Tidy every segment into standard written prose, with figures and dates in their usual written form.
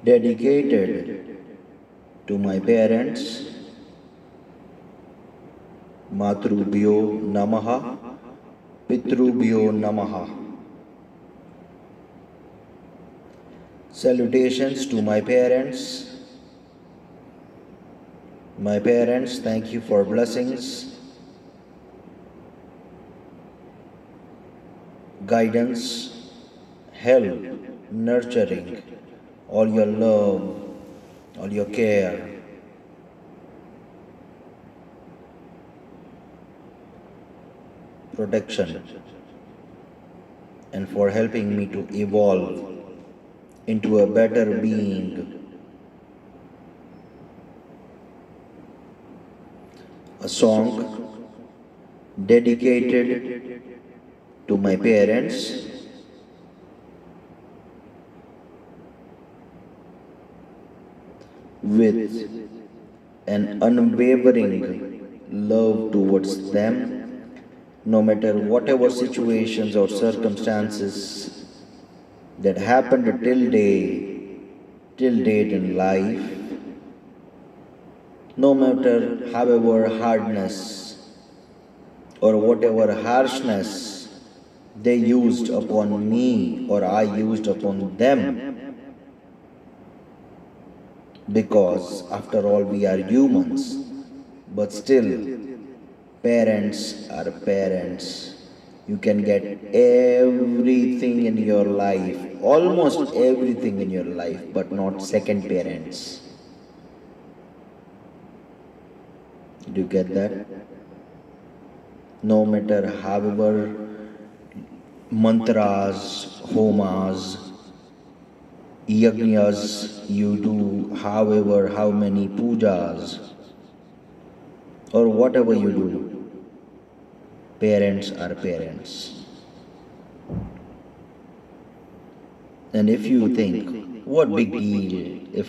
dedicated to my parents. Matrubhyo Namaha, Pitrubhyo Namaha. Salutations to my parents. My parents, thank you for blessings, guidance, help, nurturing, all your love, all your care. Protection, and for helping me to evolve into a better being. A song dedicated to my parents, with an unwavering love towards them, no matter whatever situations or circumstances that happened till date in life, no matter however hardness or whatever harshness they used upon me or I used upon them, because after all we are humans, but still parents are parents. You can get everything in your life, almost everything in your life, but not second parents. Did you get that? No matter however mantras, homas, yajnas you do, however, how many pujas, or whatever you do, parents are parents. And if you think, what big deal if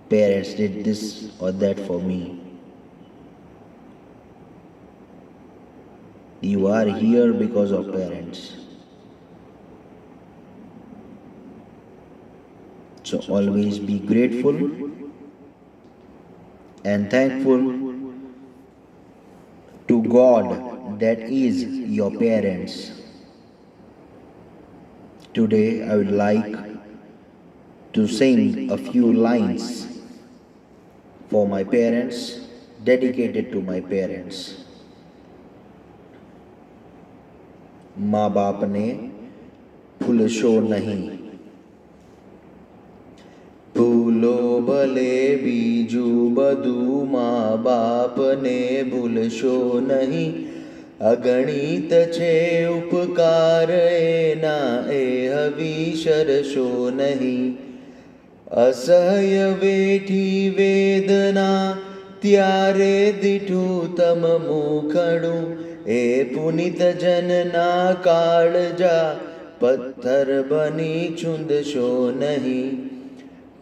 parents did this or that for me? You are here because of parents. So always be grateful and thankful to God that is your parents. Today I would like to sing a few lines for my parents, dedicated to my parents. माँ बाप ने भूलशो नहीं, ભૂલો ભલે બીજું બધું, મા બાપને ભૂલશો નહીં. અગણિત છે ઉપકાર એના, એ હવિશરશો નહીં. અસહ્ય વેઠી વેદના ત્યારે દીઠું તમ મુખડું, એ પુનિત જનના કાળજા પથ્થર બની છૂંદશો નહીં.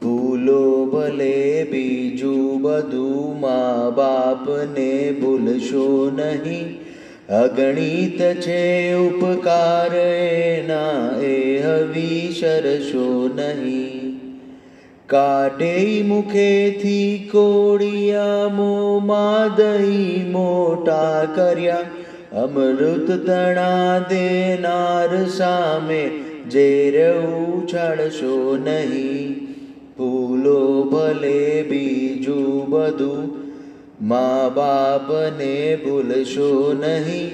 ભૂલો ભલે બીજું બધું, મા બાપને ભૂલશો નહીં. અગણિત છે ઉપકાર એના, એ હવિશરશો નહીં. કાઢે મુખેથી કોળિયા, મોંમાં દહીં મોટા કર્યા. અમૃત તણા દેનાર સામે ઝેર ઉછાળશો નહીં. ભૂલો ભલે બીજું બધું, મા બાપને ભૂલશો નહીં.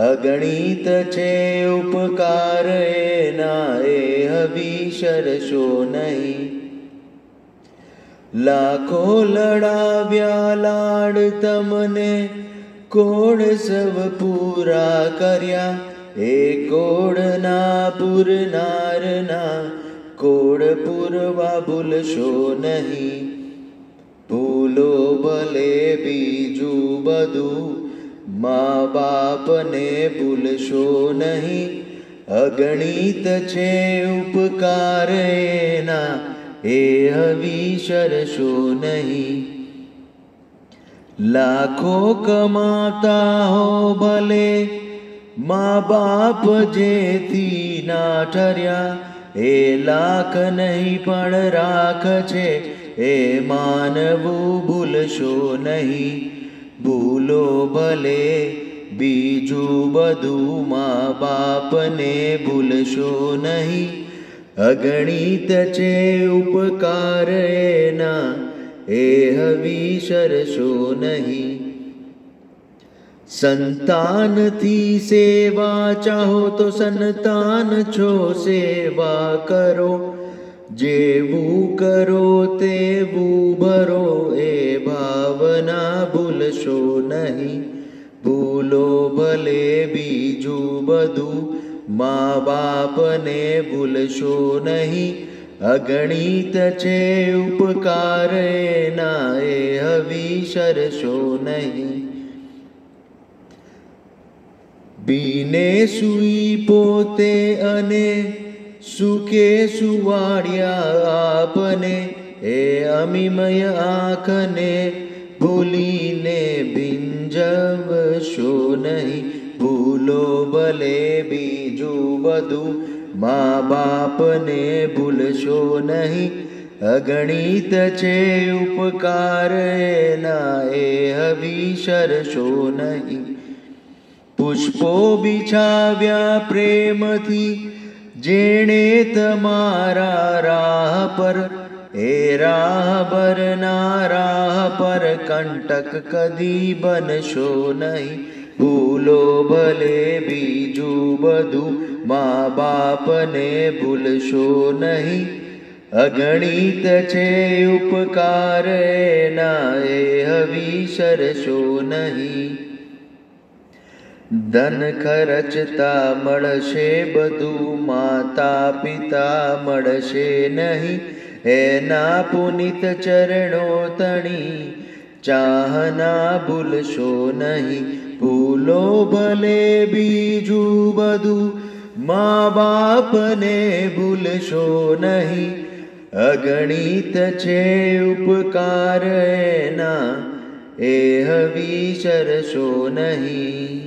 અગણિત છે ઉપકાર એના, એ હવિશરશો નહીં. લાખો લડાવ્યા લાડ તમને, કોડ સવ પૂરા કર્યા. એ કોડના પૂરનારના, કોડ પૂરવા ભૂલશો નહીં. ભૂલો ભલે બીજું બધું, મા બાપને ભૂલશો નહીં. અગણિત છે ઉપકાર એના, એ હવિશરશો નહીં. લાખો કમાતા હો ભલે, મા બાપ જેથી ના ઠર્યા. એ લાખ નહીં પણ રાખ છે, એ માનવું ભૂલશો નહીં. ભૂલો ભલે બીજું બધું, મા બાપને ભૂલશો નહીં. અગણિત છે ઉપકાર એના, એ વિસરશો નહીં. સંતાનથી સેવા ચાહો તો સંતાન છો, સેવા કરો. જેવું કરો તેવું ભરો, એ ભાવના ભૂલશો નહીં. ભૂલો ભલે બીજું બધું, મા બાપને ભૂલશો નહીં. અગણિત છે ઉપકાર એના, એ વિસરશો નહીં. બીને સૂઈ પોતે અને સુખે સુવાડ્યા આપને, એ અમીમય આંખને ભૂલીને ભીંજવશો નહીં. ભૂલો ભલે બીજું બધું, મા બાપને ભૂલશો નહીં. અગણિત છે ઉપકાર એના, એ વિસરશો નહીં. પુષ્પો બિછાવ્યા પ્રેમથી જેણે તમારા રાહ પર, એ રાહબરના રાહ પર કંટક કદી બનશો નહીં. ભૂલો ભલે બીજું બધું, મા બાપને ભૂલશો નહીં. અગણિત છે ઉપકાર એના, એ વિસરશો નહીં. ધન ખર્ચતા મળશે બધું, માતા પિતા મળશે નહીં. એના પુનિત ચરણો તણી ચાહના ભૂલશો નહીં. ભૂલો ભલે બીજું બધું, મા બાપને ભૂલશો નહીં. અગણિત છે ઉપકાર એના, એ વિસરશો નહીં.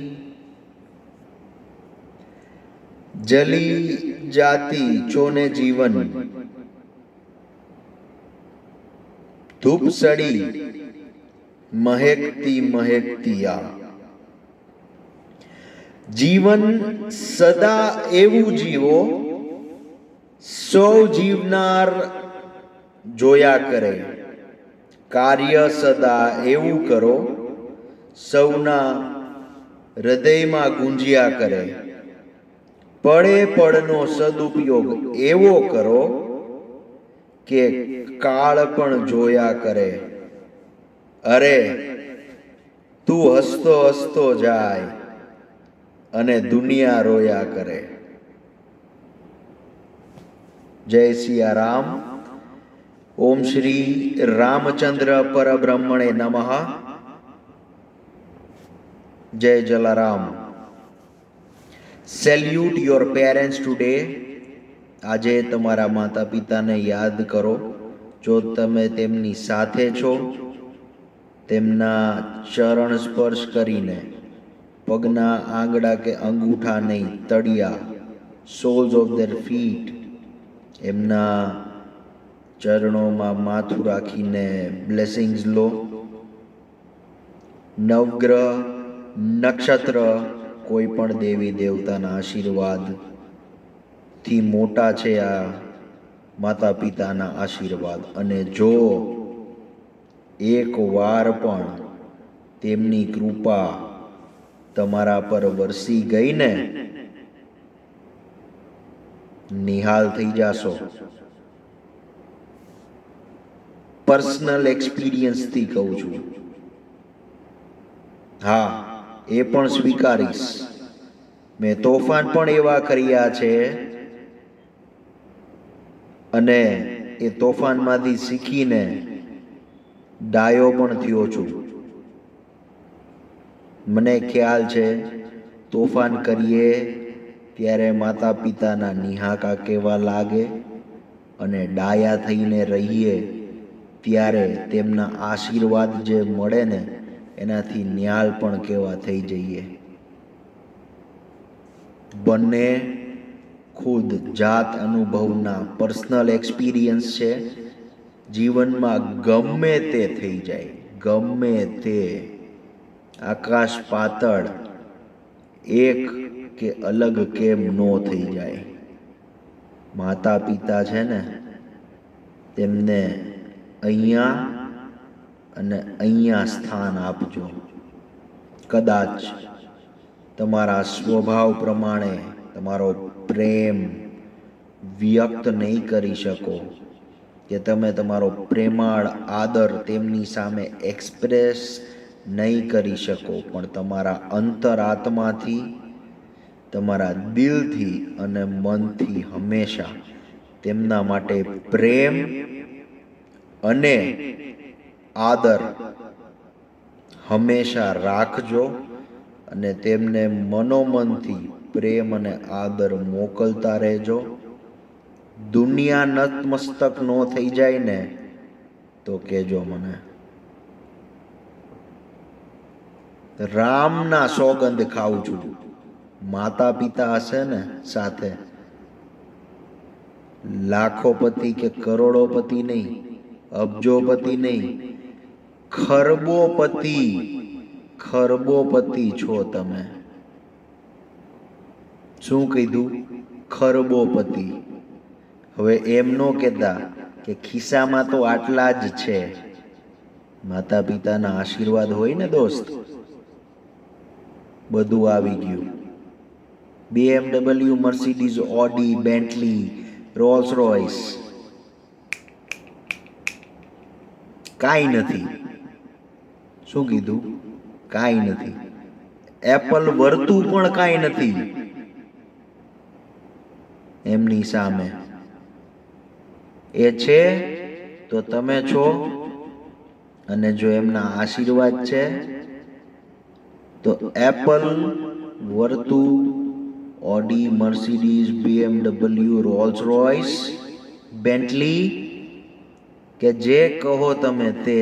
જલી જાતિ છોને જીવન, ધૂપ સડી મહેકતી મહેકતી આ. જીવન સદા એવું જીવો, સૌ જીવનાર જોયા કરે. કાર્ય સદા એવું કરો, સૌના હૃદયમાં ગુંજ્યા કરે. પડે પડનો સદુપયોગ એવો કરો કે કાળ પણ જોયા કરે. અરે તું હસતો હસતો જાય અને દુનિયા રોયા કરે. જય સિયારામ. ઓમ શ્રી રામચંદ્ર પરબ્રહ્મણે નમઃ. જય Jalaram. Salute your parents today. આજે તમારા માતા પિતાને યાદ કરો. જો તમે તેમની સાથે છો, તેમના ચરણ સ્પર્શ કરીને, પગના આંગળા કે અંગૂઠા નહીં, તળિયા, સોલ્સ ઓફ ધેર ફીટ, એમના ચરણોમાં માથું રાખીને બ્લેસિંગ્સ લો. નવગ્રહ, નક્ષત્ર, કોઈ પણ દેવી દેવતાના આશીર્વાદથી મોટા છે આ માતા પિતાના આશીર્વાદ. અને જો એક વાર પણ તેમની કૃપા તમારા પર વરસી ગઈ ને, નિહાલ થઈ જાશો. પર્સનલ એક્સપિરિયન્સથી કહું છું. હા, એ પણ સ્વીકારીશ. મેં તોફાન પણ એવા કર્યા છે અને એ તોફાનમાંથી શીખીને ડાયો પણ થયો છું. મને ખ્યાલ છે તોફાન કરીએ ત્યારે માતા પિતાના નિહાકા કેવા લાગે, અને ડાયા થઈને રહીએ ત્યારે તેમના આશીર્વાદ જે મળે ને, એનાથી ન્યાલ પણ કેવા થઈ જઈએ. બંને ખુદ જાત અનુભવના પર્સનલ એક્સપિરિયન્સ છે. જીવનમાં ગમે તે થઈ જાય, ગમે તે, આકાશ પાતળ, એક કે અલગ કેમ નો થઈ જાય. માતા પિતા છે ને, તેમને અહીંયા અને અહીંયા સ્થાન આપજો. કદાચ તમારા સ્વભાવ પ્રમાણે તમારો પ્રેમ વ્યક્ત નહીં કરી શકો, કે તમે તમારો પ્રેમાળ આદર તેમની સામે એક્સપ્રેસ નહીં કરી શકો, પણ તમારા અંતરાત્માથી, તમારા દિલથી અને મનથી હંમેશા તેમના માટે પ્રેમ અને આદર હંમેશા રાખજો અને તેમને મનોમનથી પ્રેમ અને આદર મોકલતા રહેજો. દુનિયા નતમસ્તક નો થઈ જાય ને તો કહેજો મને. રામના સોગંદ ખાઉં છું, માતા પિતા હશે ને સાથે, લાખોપતિ કે કરોડોપતિ નહીં, અબજોપતિ નહીં, ખરબોપતિ, ખરબોપતિ છો તમે. શું કીધું? ખરબોપતિ. હવે એમ નો કહેતા કે ખિસ્સામાં તો આટલા જ છે. માતા પિતાના આશીર્વાદ હોય ને દોસ્ત, બધું આવી ગયું. BMW, Mercedes, Audi, Bentley, Rolls Royce, કાંઈ નથી. શું કીધું? કાંઈ નથી. એપલ વર્તું પણ કાંઈ નથી એમની સામે. એ છે તો તમે છો, અને જો એમના આશીર્વાદ છે તો Apple, Vertu, Audi, Mercedes, BMW, Rolls Royce, Bentley, કે જે કહો તમે તે,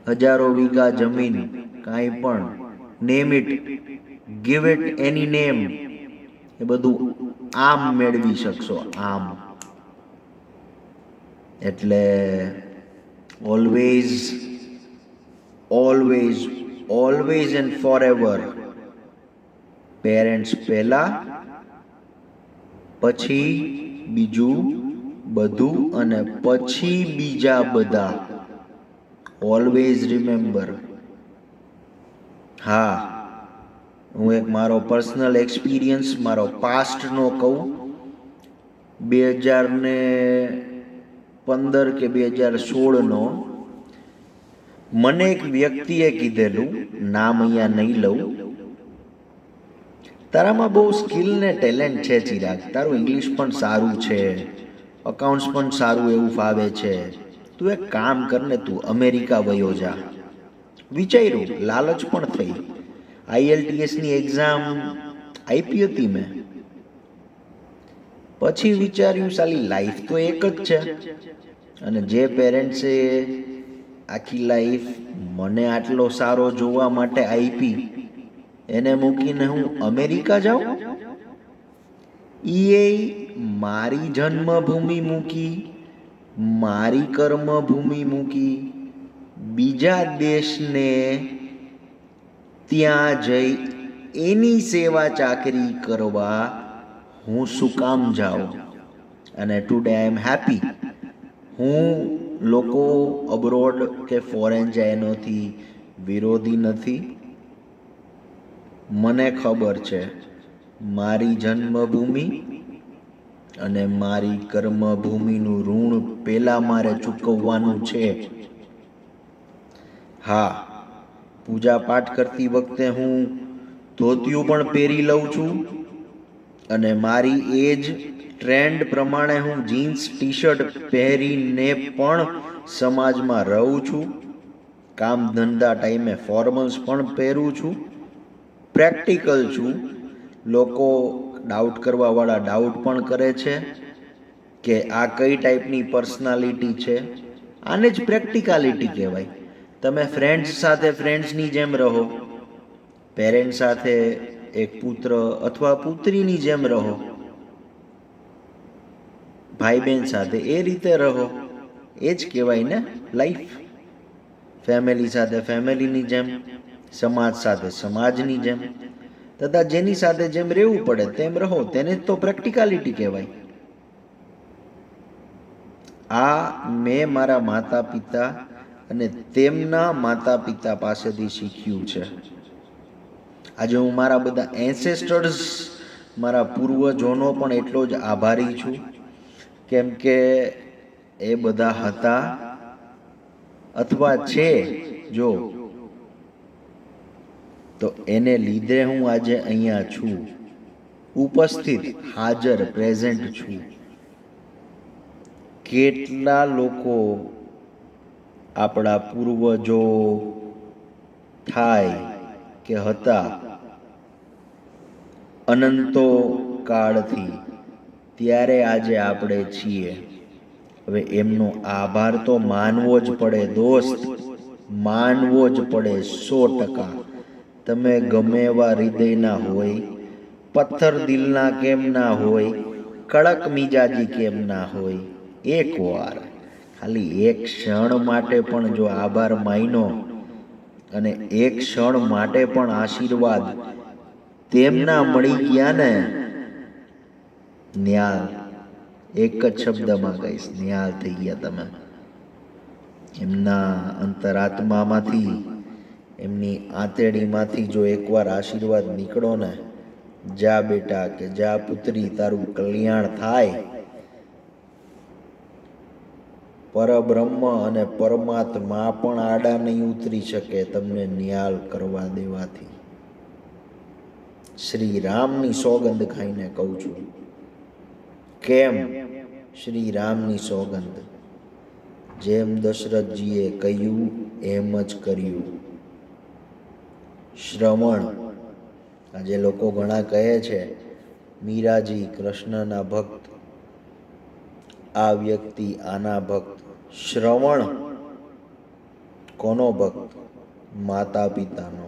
હજારો વીઘા જમીન, કાંઈ પણ, name it, give it any name, એ બધું આમ મેળવી શકશો, આમ. એટલે always, always, always and forever parents પહેલા, પછી બીજું બધું, અને પછી બીજા બધા. Always remember. હા, હું એક મારો પર્સનલ એક્સપિરિયન્સ, મારો પાસ્ટનો કહું. 2015 કે 2016નો મને એક વ્યક્તિએ કીધેલું, નામ અહીંયા નહીં લઉં, તારામાં બહુ સ્કિલ ને ટેલેન્ટ છે ચિરાગ, તારું ઇંગ્લિશ પણ સારું છે, અકાઉન્ટ્સ પણ સારું એવું ફાવે છે, તું એક કામ કર ને, તું અમેરિકા વયો જા. વિચાર્યું, લાલચ પણ થઈ. IELTSની એક્ઝામ આપી હતી મેં. પછી વિચાર્યું, સાલી લાઈફ તો એક જ છે, અને જે પેરેન્ટ્સે આખી લાઈફ મને આટલો સારો જોવા માટે આપી, એને મૂકીને હું અમેરિકા જાઉં? એ મારી જન્મભૂમિ મૂકી, મારી કર્મભૂમિ મૂકી, બીજા દેશને ત્યાં જઈ એની સેવા ચાકરી કરવા હું શું કામ જાઉં? અને ટુડે આઈ એમ હેપી. હું લોકો અબ્રોડ કે ફોરેન જાય એનોથી વિરોધી નથી. મને ખબર છે મારી જન્મભૂમિ અને મારી કર્મભૂમિનું ઋણ પહેલા મારે ચૂકવવાનું છે. હા, પૂજા પાઠ કરતી વખતે હું ધોતિયું પણ પહેરી લઉં છું, અને મારી એજ ટ્રેન્ડ પ્રમાણે હું જીન્સ ટી શર્ટ પહેરીને પણ સમાજમાં રહું છું. કામ ધંધા ટાઈમે ફોર્મલ્સ પણ પહેરું છું. પ્રેક્ટિકલ છું. લોકો ડાઉટ કરવાવાળા ડાઉટ પણ કરે છે કે આ કઈ ટાઈપની પર્સનાલિટી છે. આને જ પ્રેક્ટિકાલિટી કહેવાય. તમે ફ્રેન્ડ્સ સાથે ફ્રેન્ડ્સની જેમ રહો, પેરેન્ટ સાથે એક પુત્ર અથવા પુત્રીની જેમ રહો, ભાઈ બહેન સાથે એ રીતે રહો. એ જ કહેવાય ને લાઈફ. ફેમિલી સાથે ફેમિલીની જેમ, સમાજ સાથે સમાજની જેમ, તથા જેની સાથે જેમ રહેવું પડે તેમ રહો. તેને જ તો પ્રેક્ટિકાલિટી કહેવાય. આ મેં મારા માતા પિતા અને તેમના માતા પિતા પાસેથી શીખ્યું છે. આજે હું મારા બધા એન્સેસ્ટર્સ, મારા પૂર્વજોનો પણ એટલો જ આભારી છું, કેમ કે એ બધા હતા અથવા છે જો, તો એને લીધે હું આજે અહીંયા છું, ઉપસ્થિત, હાજર, પ્રેઝન્ટ છું. કેટલા લોકો આપણા પૂર્વજો થાય કે હતા અનંતો કાળથી, ત્યારે આજે આપણે છીએ. હવે એમનો આભાર તો માનવો જ પડે દોસ્ત, માનવો જ પડે 100%. તમે ગમે એવા હૃદયના હોય, પથ્થર દિલના કેમ ના હોય, કડક મિજાજી કેમ ના હોય, એકવાર ખાલી એક ક્ષણ માટે પણ જો આભાર માન્યો અને એક ક્ષણ માટે પણ આશીર્વાદ તેમના મળી ગયા ને, ન્યાલ. એક જ શબ્દમાં કહીશ, ન્યાલ થઈ ગયા તમે. એમના અંતરાત્મામાંથી, એમની આંતરડીમાંથી જો એકવાર આશીર્વાદ નીકળો ને, જા બેટા કે જા પુત્રી, તારું કલ્યાણ થાય. પરબ્રહ્મ અને પરમાત્મા પણ આડા નહીં ઉતરી શકે તમને ન્યાલ કરવા દેવાથી. શ્રી રામની સોગંદ ખાઈને કહું છું. કેમ? શ્રી રામની સોગંદ. જેમ દશરથજીએ કહ્યું એમ જ કર્યું. શ્રવણ. આજે લોકો ઘણા કહે છે મીરાજી કૃષ્ણના ભક્ત, આ વ્યક્તિ આના ભક્ત. શ્રવણ કોનો ભક્ત? માતા પિતાનો.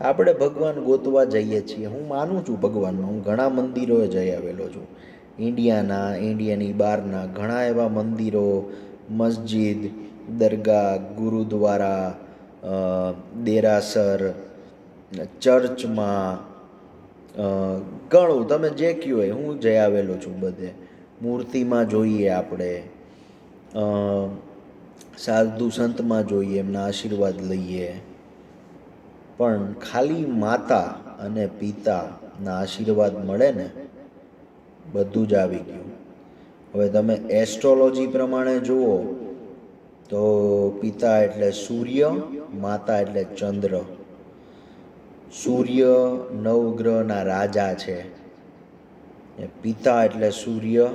આપણે ભગવાન ગોતવા જઈએ છીએ. હું માનું છું ભગવાનમાં. હું ઘણા મંદિરોએ જઈ આવેલો છું. ઇન્ડિયાના, ઇન્ડિયાની બહારના ઘણા એવા મંદિરો, મસ્જિદ, દરગાહ, ગુરુદ્વારા, દેરાસર, ચર્ચમાં, ઘણું તમે જે કહ્યું હોય હું જઈ આવેલો છું બધે. મૂર્તિમાં જોઈએ આપણે, સાધુ સંતમાં જોઈએ, એમના આશીર્વાદ લઈએ. પણ ખાલી માતા અને પિતાના આશીર્વાદ મળે ને, બધું જ આવી ગયું. હવે તમે એસ્ટ્રોલોજી પ્રમાણે જુઓ તો પિતા એટલે સૂર્ય, માતા એટલે ચંદ્ર. સૂર્ય નવગ્રહના રાજા છે. પિતા એટલે સૂર્ય,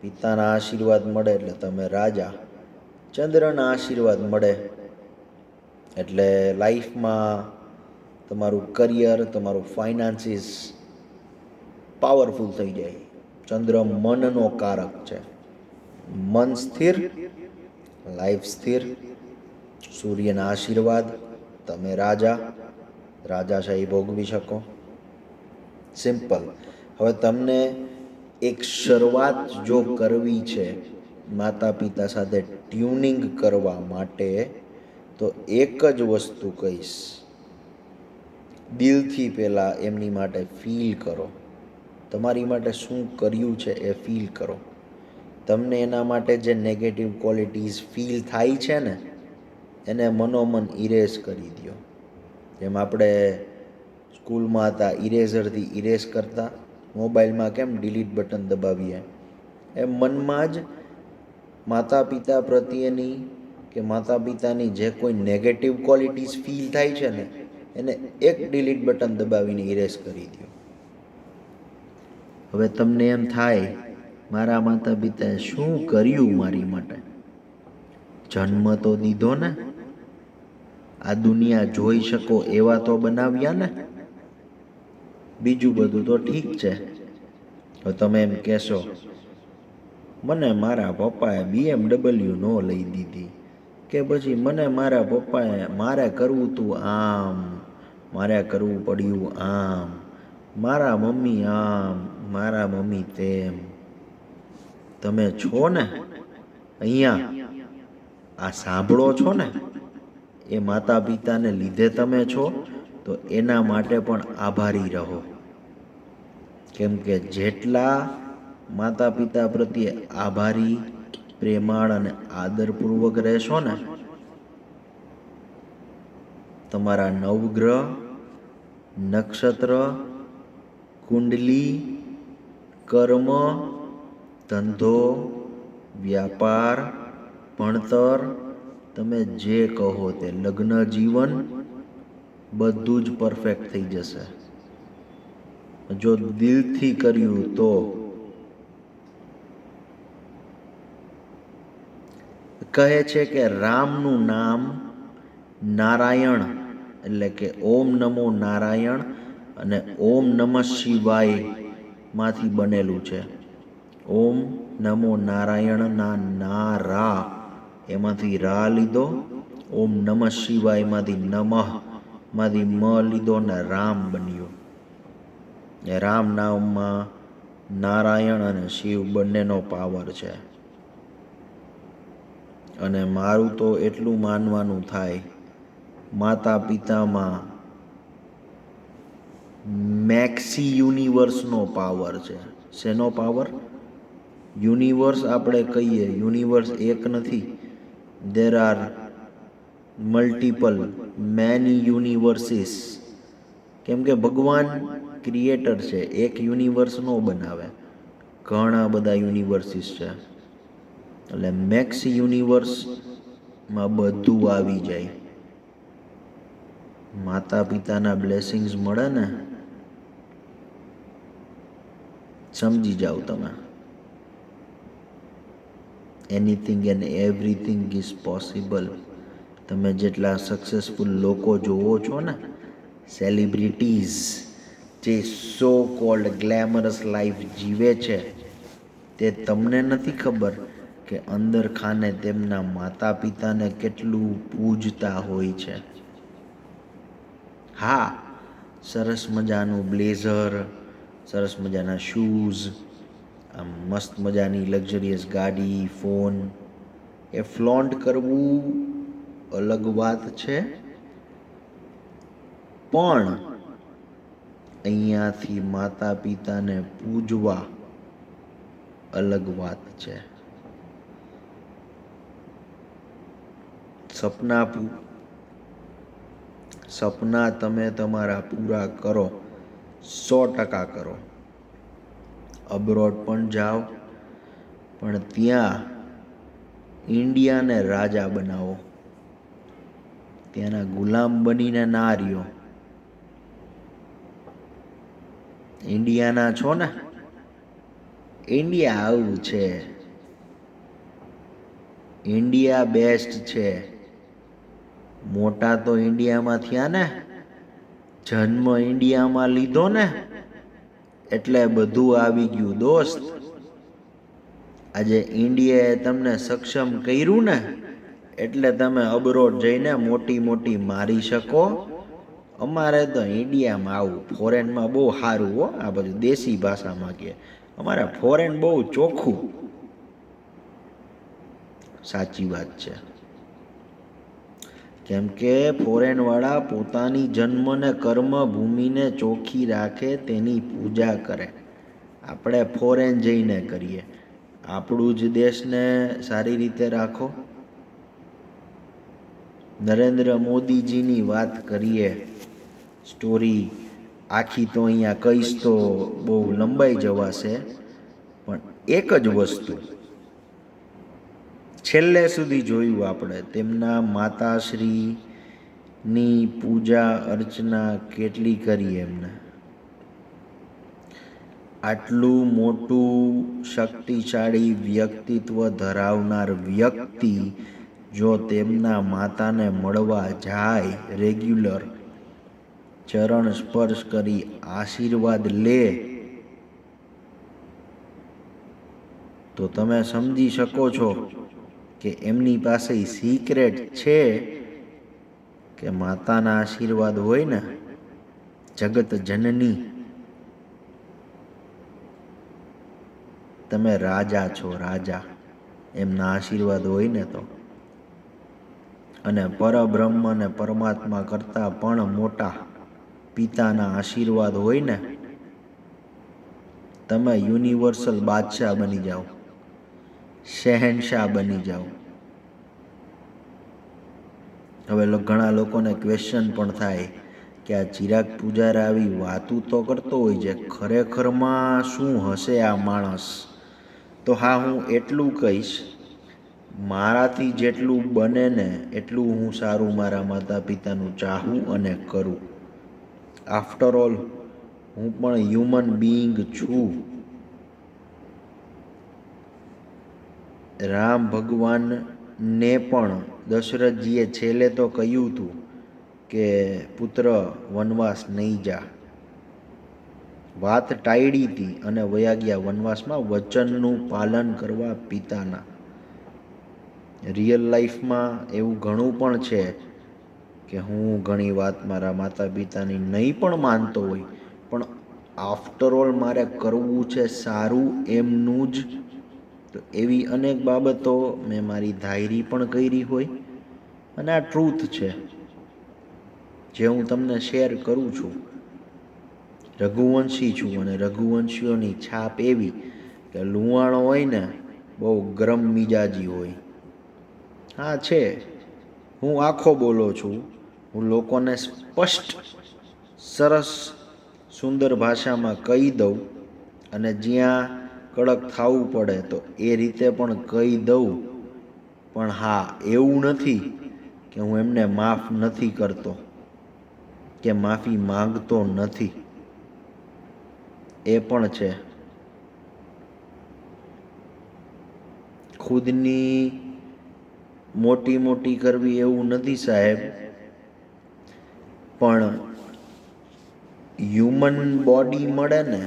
પિતાના આશીર્વાદ મળે એટલે તમે રાજા. ચંદ્રના આશીર્વાદ મળે એટલે લાઈફમાં તમારું કરિયર, તમારું ફાઇનાન્સીસ પાવરફુલ થઈ જાય. ચંદ્ર મનનો કારક છે. મન સ્થિર, લાઈફ સ્થિર. સૂર્યના આશીર્વાદ, તમે રાજા, રાજાશાહી ભોગવી શકો. સિમ્પલ. હવે તમને એક શરૂઆત જો કરવી છે માતા પિતા સાથે ટ્યુનિંગ કરવા માટે, તો એક જ વસ્તુ કહીશ, દિલથી પહેલાં એમની માટે ફીલ કરો. તમારી માટે શું કર્યું છે એ ફીલ કરો. તમને એના માટે જે નેગેટિવ ક્વોલિટીઝ ફીલ થાય છે ને, એને મનોમન ઇરેઝ કરી દો. જેમ આપણે સ્કૂલમાં હતા ઇરેઝરથી ઇરેઝ કરતા, મોબાઈલમાં કેમ ડિલીટ બટન દબાવીએ, એમ મનમાં જ માતા પિતા પ્રત્યેની કે માતા પિતાની જે કોઈ નેગેટિવ ક્વોલિટીઝ ફીલ થાય છે ને, એને એક ડિલીટ બટન દબાવીને ઇરેઝ કરી દો. હવે તમને એમ થાય મારા માતા પિતાએ શું કર્યું મારી માટે? જન્મ તો દીધો ને, આ દુનિયા જોઈ શકો એવા તો બનાવ્યા ને, બીજું બધું તો ઠીક છે. હવે તમે એમ કહેશો મને મારા પપ્પાએ BMW ન લઈ દીધી, કે પછી મને મારા પપ્પાએ મારે કરવું તું આમ, મારે કરવું પડ્યું આમ, મારા મમ્મી આમ, મારા મમ્મી તેમ. તમે છો ને અહીંયા, આ સાંભળો છો ને, એ માતા પિતાને લીધે તમે છો, તો એના માટે પણ આભારી રહો. કેમ કે જેટલા માતા પિતા પ્રત્યે આભારી, પ્રેમાળ અને આદરપૂર્વક રહેશો ને, તમારા નવગ્રહ, નક્ષત્ર, કુંડલી, કર્મ, ધંધો, વ્યાપાર, ભણતર, તમે જે કહો તે, લગ્ન જીવન, બધું જ પરફેક્ટ થઈ જશે. જો દિલથી કર્યું તો. કહે છે કે રામનું નામ નારાયણ એટલે કે ઓમ નમો નારાયણ અને ઓમ નમઃ શિવાય માંથી બનેલું છે. ઓમ નમો નારાયણના નારા એમાંથી રા લીધો, ઓમ નમઃ શિવાય માંથી નમઃ માંથી મ લીધો ને રામ બન્યો. રામ નામમાં નારાયણ અને શિવ બંનેનો પાવર છે. અને મારું તો એટલું માનવાનું થાય, માતા પિતામાં મેક્સી યુનિવર્સનો પાવર છે. શેનો પાવર? યુનિવર્સ આપણે કહીએ, યુનિવર્સ એક નથી. There are multiple, many universes. કેમ કે ભગવાન ક્રિએટર છે, એક યુનિવર્સ નો બનાવે, ઘણા બધા યુનિવર્સિસ છે. એટલે મેક્સ યુનિવર્સમાં બધું આવી જાય. માતા પિતાના બ્લેસિંગ્સ મળે ને, સમજી જાઓ તમે. Anything and everything is possible. તમે જેટલા સક્સેસફુલ લોકો જોવો છો ને, સેલિબ્રિટીઝ જે સો કોલ્ડ ગ્લેમરસ લાઈફ જીવે છે, તે તમને નથી ખબર કે અંદર ખાને તેમના માતા પિતાને કેટલું પૂજતા હોય છે. હા, સરસ મજાનું બ્લેઝર, સરસ મજાના શૂઝ, આમ મસ્ત મજાની લક્ઝરિયસ ગાડી, ફોન, એ ફ્લોન્ટ કરવું અલગ વાત છે. પણ અહીંયાથી માતા પિતાને પૂજવા અલગ વાત છે. સપના તમે તમારા પૂરા કરો, 100% કરો. અબ્રોડ પણ જાઓ, પણ ત્યાં ઇન્ડિયાને રાજા બનાવો, ત્યાંના ગુલામ બનીને ના રહ્યો. ઇન્ડિયાના છો ને, ઇન્ડિયા આવું છે, ઇન્ડિયા બેસ્ટ છે. મોટા તો ઇન્ડિયામાં થયા ને, જન્મ ઇન્ડિયામાં લીધો ને, એટલે બધું આવી ગયું દોસ્ત. આજે ઇન્ડિયાએ તમને સક્ષમ કર્યું ને, એટલે તમે અબરોડ જઈને મોટી મોટી મારી શકો. અમારે તો ઇન્ડિયામાં આવું, ફોરેનમાં બહુ સારું હો. આ બધું દેશી ભાષામાં કહે, અમારે ફોરેન બહુ ચોખ્ખું. સાચી વાત છે. કેમ કે ફોરેન વાળા પોતાની જન્મ ને કર્મ ભૂમિને ચોખ્ખી રાખે, તેની પૂજા કરે. આપણે ફોરેન જઈને કરીએ. આપણું જ દેશને સારી રીતે રાખો. નરેન્દ્ર મોદીજીની વાત કરીએ, સ્ટોરી આખી તો અહીંયા કહીશ તો બહુ લંબાઈ જવાશે, પણ એક જ વસ્તુ છેલ્લે સુધી જોયું આપણે, તેમના માતાશ્રીની પૂજા અર્ચના કેટલી કરી એમને. આટલું મોટું શક્તિશાળી વ્યક્તિત્વ ધરાવનાર વ્યક્તિ જો તેમના માતાને મળવા જાય, રેગ્યુલર ચરણ સ્પર્શ કરી આશીર્વાદ લે, તો તમે સમજી શકો છો કે એમની પાસે સિક્રેટ છે કે માતાના આશીર્વાદ હોય ને, જગત જનની તમે રાજા છો, રાજા. એમના આશીર્વાદ હોય ને તો. અને પરબ્રહ્મ અને પરમાત્મા કરતાં પણ મોટા પિતાના આશીર્વાદ હોય ને, તમે યુનિવર્સલ બાદશાહ બની જાઓ, શહેનશાહ બની જાઓ. હવે ઘણા લોકોને ક્વેશ્ચન પણ થાય કે આ ચિરાગ પૂજારા આવી વાતું તો કરતો હોય છે, ખરેખરમાં શું હશે આ માણસ? તો હા, હું એટલું કહીશ, મારાથી જેટલું બને ને એટલું હું સારું મારા માતા પિતાનું ચાહું અને કરું. આફ્ટર ઓલ હું પણ હ્યુમન બીઈંગ છું. રામ ભગવાનને પણ દશરથજીએ છેલ્લે તો કહ્યું હતું કે પુત્ર વનવાસ નહીં જા. વાત ટાળી હતી અને વયા ગયા વનવાસમાં વચનનું પાલન કરવા પિતાના. રિયલ લાઈફમાં એવું ઘણું પણ છે કે હું ઘણી વાત મારા માતા પિતાની નહીં પણ માનતો હોય, પણ આફ્ટર ઓલ મારે કરવું છે સારું એમનું જ. તો એવી અનેક બાબતો મેં મારી ધાયરી પણ કરી હોય, અને આ ટ્રુથ છે જે હું તમને શેર કરું છું. રઘુવંશી છું અને રઘુવંશીઓની છાપ એવી કે લુવાણો હોય ને બહુ ગરમ મિજાજી હોય. હા છે, હું આખો બોલો છું. હું લોકોને સ્પષ્ટ, સરસ, સુંદર ભાષામાં કહી દઉં, અને જ્યાં કડક થવું પડે તો એ રીતે પણ કહી દઉં. પણ હા, એવું નથી કે હું એમને માફ નથી કરતો કે માફી માંગતો નથી. એ પણ છે. ખુદની મોટી મોટી કરવી એવું નથી સાહેબ, પણ હ્યુમન બોડી મળે ને,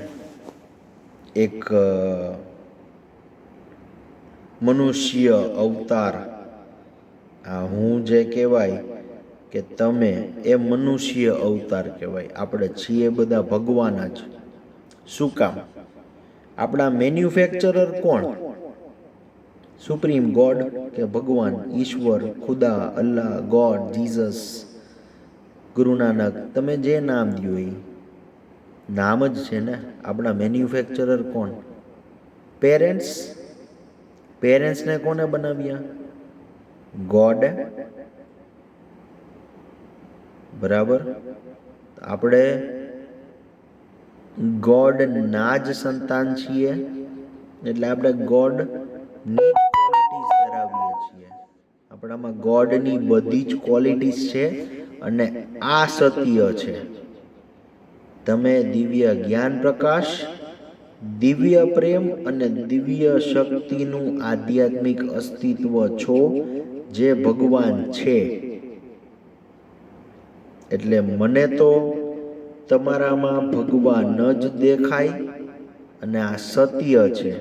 એક મનુષ્ય અવતાર, આ હું જે કહેવાય કે તમે, એ મનુષ્ય અવતાર કહેવાય. આપણે છીએ બધા ભગવાન જ. શું કામ? આપણા મેન્યુફેક્ચરર કોણ? સુપ્રીમ ગોડ કે ભગવાન, ઈશ્વર, ખુદા, અલ્લાહ, ગોડ, જીસસ, ગુરુ નાનક, તમે જે નામ દો એ નામ જ છે ને. આપણા મેન્યુફેક્ચરર કોણ? પેરેન્ટ્સ. પેરેન્ટ્સને કોને બનાવ્યા? ગોડ. બરાબર. આપણે ગોડના જ સંતાન છીએ, એટલે આપણે ગોડની ક્વોલિટીઝ ધરાવીએ છીએ. આપણામાં ગોડની બધી જ ક્વોલિટીઝ છે, અને આ સત્ય છે. તમે દિવ્ય જ્ઞાન પ્રકાશ, દિવ્ય પ્રેમ અને દિવ્ય શક્તિનું આધ્યાત્મિક અસ્તિત્વ છો, જે ભગવાન છે. એટલે મને તો તમારામાં ભગવાન જ દેખાય, અને આ સત્ય છે.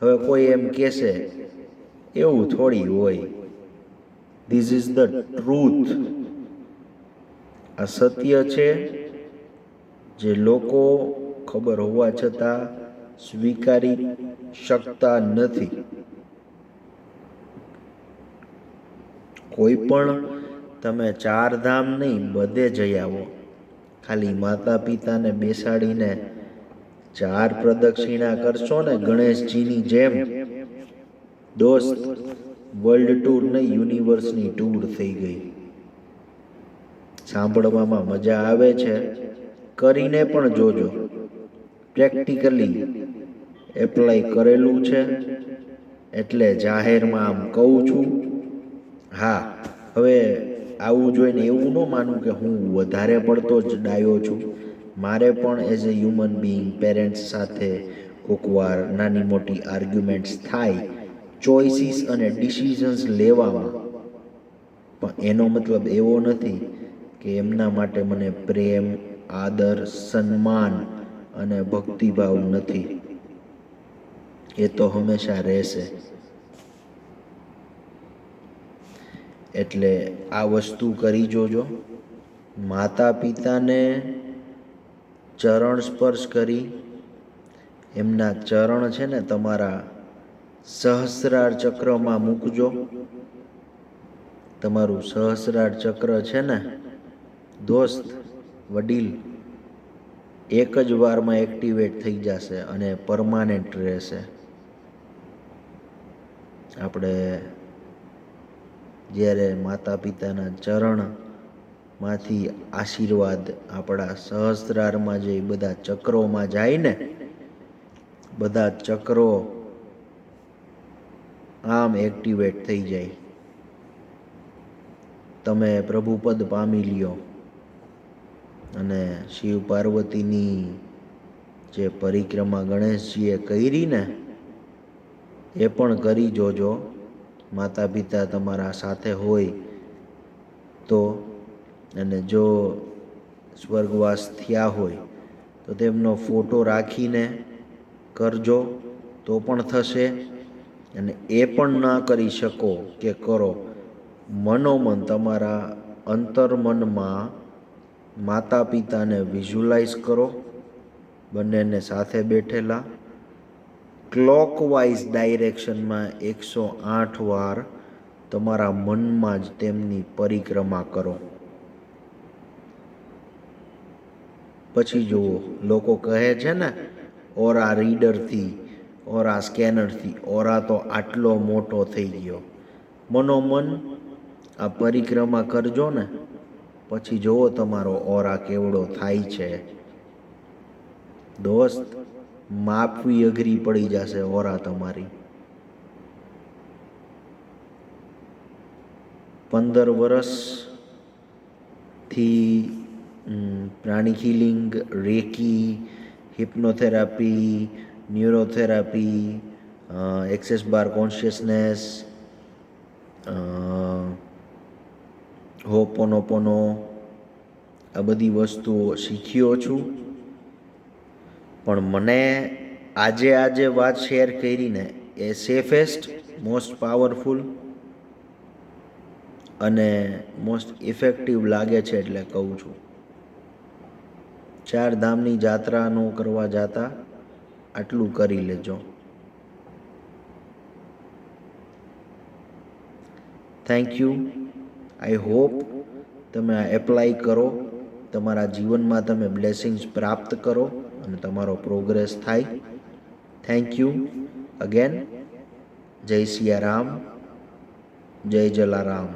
હવે કોઈ એમ કહેશે એવું થોડી હોય. This is the truth. આ સત્ય છે જે લોકો ખબર હોવા છતાં સ્વીકારી શકતા નથી. કોઈ પણ તમે 4 ધામ નહીં, બધે જઈ આવો. ખાલી માતા પિતાને બેસાડીને 4 પ્રદક્ષિણા કરશો ને ગણેશજીની જેમ, દોસ્ત, વર્લ્ડ ટૂર નહીં, યુનિવર્સની ટૂર થઈ ગઈ. સાંભળવામાં મજા આવે છે, કરીને પણ જોજો. પ્રેક્ટિકલી એપ્લાય કરેલું છે, એટલે જાહેરમાં આમ કહું છું. હા, હવે આવું જોઈને એવું ન માનું કે હું વધારે પડતો જ ડાયો છું. મારે પણ as a human being parents સાથે કોકવાર નાની મોટી આર્ગ્યુમેન્ટ્સ થાય, ચોઇસીસ અને ડિસિઝન્સ લેવામાં. પણ એનો મતલબ એવો નથી કે એમના માટે મને પ્રેમ, આદર, સન્માન અને ભક્તિભાવ નથી. એ તો હંમેશા રહેશે. એટલે આ વસ્તુ કરી જોજો. માતા પિતાને ચરણ સ્પર્શ કરી એમના ચરણ છે ને તમારા સહસ્રાર ચક્રમાં મૂકજો. તમારું સહસ્રાર ચક્ર છે ને દોસ્ત, વડીલ, એક જ વારમાં એક્ટિવેટ થઈ જશે અને પરમાનન્ટ રહેશે. આપણે જ્યારે માતા પિતાના ચરણમાંથી આશીર્વાદ આપણા સહસ્રારમાં જે બધા ચક્રોમાં જાય ને, બધા ચક્રો આમ એક્ટિવેટ થઈ જાય. તમે પ્રભુપદ પામી લ્યો અને શિવ પાર્વતીની જે પરિક્રમા ગણેશજીએ કરી ને એ પણ કરી જોજો. માતા પિતા તમારા સાથે હોય તો, અને જો સ્વર્ગવાસ થયા હોય તો તેમનો ફોટો રાખીને કરજો તો પણ થશે. અને એ પણ ના કરી શકો કે કરો, મનોમન તમારા અંતર્મનમાં માતા પિતાને વિઝ્યુલાઇઝ કરો, બંનેને સાથે બેઠેલા, ક્લોકવાઇઝ ડાયરેક્શનમાં 108 વાર તમારા મનમાં જ તેમની પરિક્રમા કરો. પછી જુઓ, લોકો કહે છે ને ઓરા રીડરથી, ઓરા સ્કેનરથી ઓરા તો આટલો મોટો થઈ ગયો. મનોમન આ પરિક્રમા કરજો ને, પછી જુઓ તમારો ઓરા કેવડો થાય છે. દોસ્ત, માપવી અઘરી પડી જશે ઓરા તમારી. 15 વર્ષથી પ્રાણિક હિલિંગ, રેકી, હિપ્નોથેરાપી, ન્યુરોથેરાપી, એક્સેસ બાર કોન્શિયસનેસ, હોપોનોપોનો, આ બધી વસ્તુઓ શીખ્યો છું. પણ મને આજે વાત શેર કરીને એ સેફેસ્ટ, મોસ્ટ પાવરફુલ અને મોસ્ટ ઇફેક્ટિવ લાગે છે, એટલે કહું છું. 4 ધામની જાત્રા ન કરવા જાતા આટલું કરી લેજો. Thank you. આઈ હોપ તમે આ એપ્લાય કરો, તમારા જીવનમાં તમે બ્લેસિંગ્સ પ્રાપ્ત કરો અને તમારો પ્રોગ્રેસ થાય. Thank you again. જય સિયારામ, જય જલારામ.